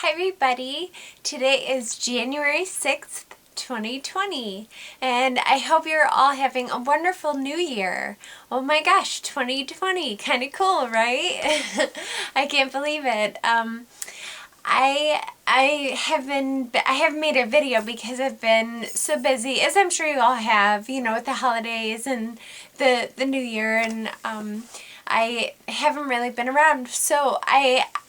Hi everybody, today is January 6th, 2020, and I hope you're all having a wonderful new year. Oh my gosh, 2020, kind of cool, right? I can't believe it. I have made a video because I've been so busy, as I'm sure you all have, with the holidays and the new year, and I haven't really been around,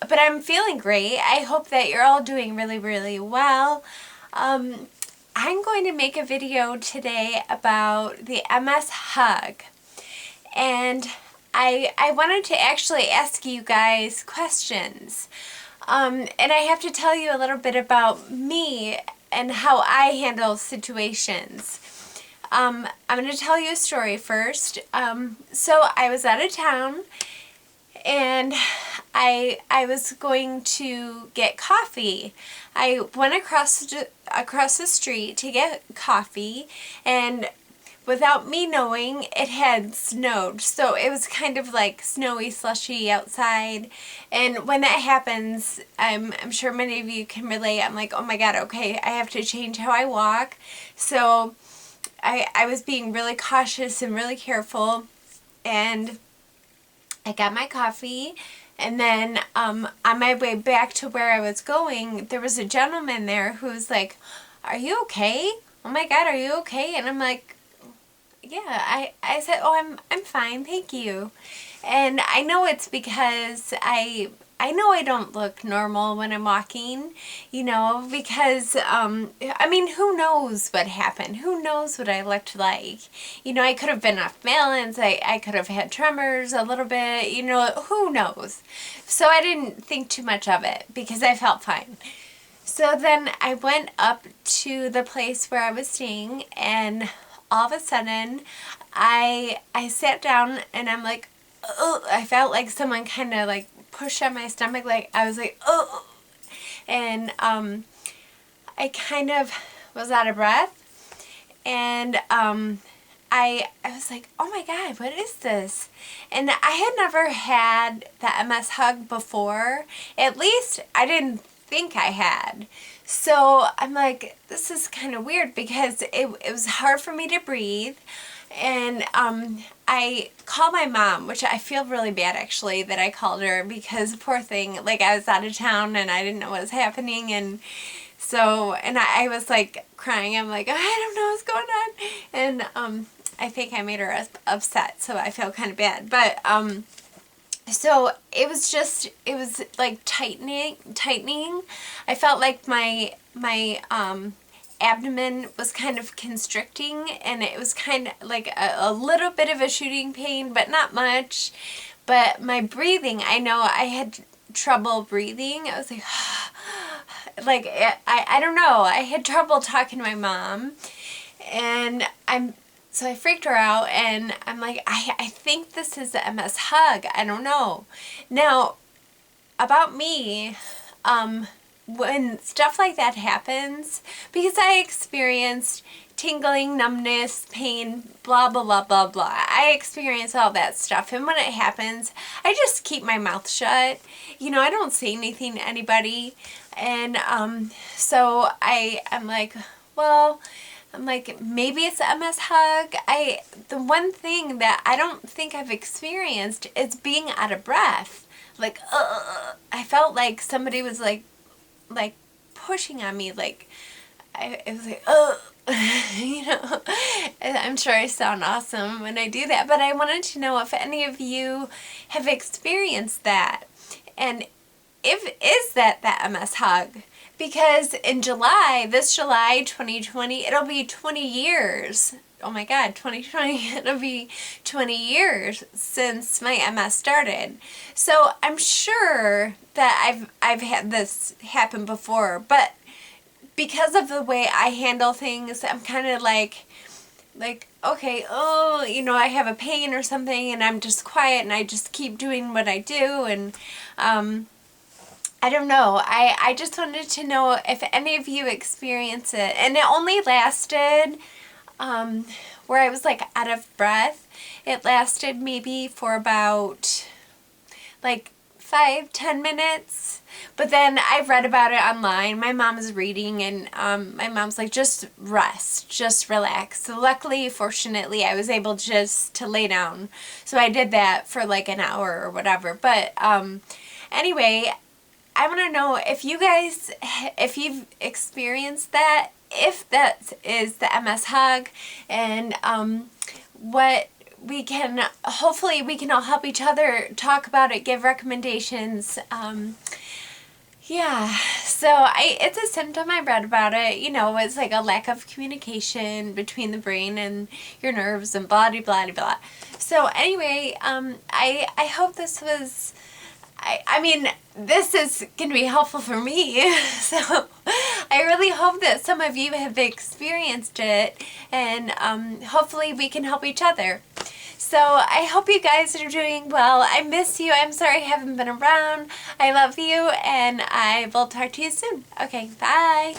but I'm feeling great. I hope that you're all doing really, really well. I'm going to make a video today about the MS hug, and I wanted to actually ask you guys questions. And I have to tell you a little bit about me and how I handle situations. I'm going to tell you a story first. So I was out of town and I was going to get coffee. I went across the street to get coffee, and without me knowing, it had snowed. So it was kind of like snowy, slushy outside. And when that happens, I'm sure many of you can relate. I'm like, oh my God, okay, I have to change how I walk. So I was being really cautious and really careful. And I got my coffee. And then on my way back to where I was going, there was a gentleman there who was like, are you okay? Oh my God, are you okay? And I'm like, yeah, I said, oh, I'm fine, thank you. And I know it's because I know I don't look normal when I'm walking, because, I mean, who knows what happened? Who knows what I looked like? I could have been off balance, I could have had tremors a little bit, who knows? So I didn't think too much of it because I felt fine. So then I went up to the place where I was staying, and all of a sudden, I sat down and I'm like, oh, I felt like someone kind of like pushed on my stomach, like I was like, oh, and I kind of was out of breath, and I was like, oh my God, what is this? And I had never had the MS hug before. At least I didn't think I had. So I'm like, this is kind of weird because it was hard for me to breathe. And I called my mom, which I feel really bad actually that I called her, because poor thing, like I was out of town and I didn't know what was happening, and so, and I was like crying. I'm like, I don't know what's going on. And I think I made her upset, so I feel kind of bad. But so it was like tightening. I felt like my abdomen was kind of constricting, and it was kind of like a little bit of a shooting pain, but not much. But my breathing, I know I had trouble breathing. I was like, like I don't know. I had trouble talking to my mom, and so I freaked her out, and I'm like, I think this is the MS hug. I don't know. Now, about me, when stuff like that happens, because I experienced tingling, numbness, pain, blah, blah, blah, blah, blah. I experience all that stuff, and when it happens, I just keep my mouth shut. I don't say anything to anybody, and so I'm like, well, maybe it's a MS hug. The one thing that I don't think I've experienced is being out of breath. Like, I felt like somebody was like pushing on me. Like, it was like, I'm sure I sound awesome when I do that, but I wanted to know if any of you have experienced that, and is that MS hug? Because in this July 2020, it'll be 20 years. Oh my God, 2020, it'll be 20 years since my MS started. So I'm sure that I've had this happen before, but because of the way I handle things, I'm kind of like, okay, I have a pain or something, and I'm just quiet, and I just keep doing what I do, and I don't know. I just wanted to know if any of you experience it. And it only lasted, where I was like out of breath, it lasted maybe for about like 5-10 minutes. But then I read about it online. My mom is reading, and my mom's like, just rest, just relax. So luckily, fortunately, I was able just to lay down. So I did that for like an hour or whatever. But anyway, I want to know if you guys, if you've experienced that, if that is the MS hug, and what we can, hopefully we can all help each other talk about it, give recommendations. Yeah, so it's a symptom. I read about it. You know, it's like a lack of communication between the brain and your nerves and blah, blah, blah, blah. So anyway, I hope this was, I mean, this is going to be helpful for me. So I really hope that some of you have experienced it, and hopefully we can help each other. So I hope you guys are doing well. I miss you. I'm sorry I haven't been around. I love you, and I will talk to you soon. Okay, bye.